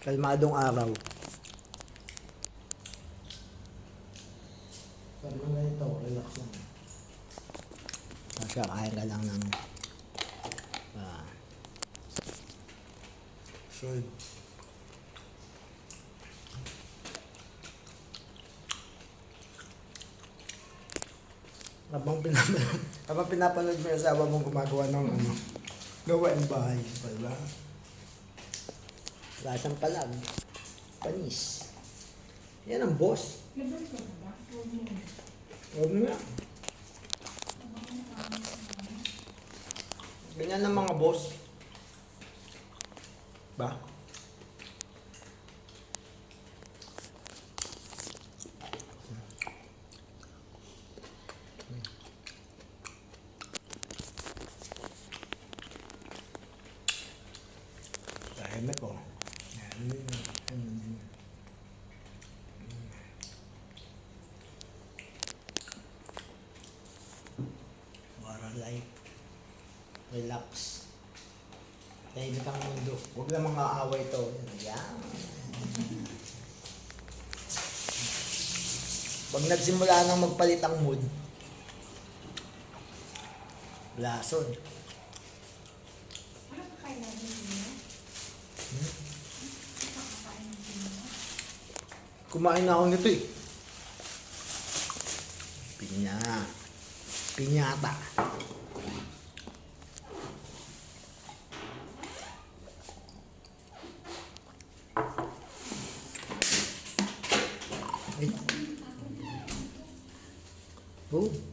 Kalmadong araw. Sabi mo ganito, relax lang. Tapos kakain ka lang ng Sure. habang pinapanood mo yung asawa mong gumagawa ng gawain bahay. Diba? Wala siyang palag. Panis. Yan ang boss. Huwag mo na. Ganyan ang mga boss. Ba? Tahimik ko. Para life. Relax. Tahimik ang mundo. Huwag lang mga away to. Yan. Pag nagsimula nang magpalit ang mood, lason. Ano pa kayo natin niyo? Kumain na ako nito eh. Pinyata. Ay. Oh.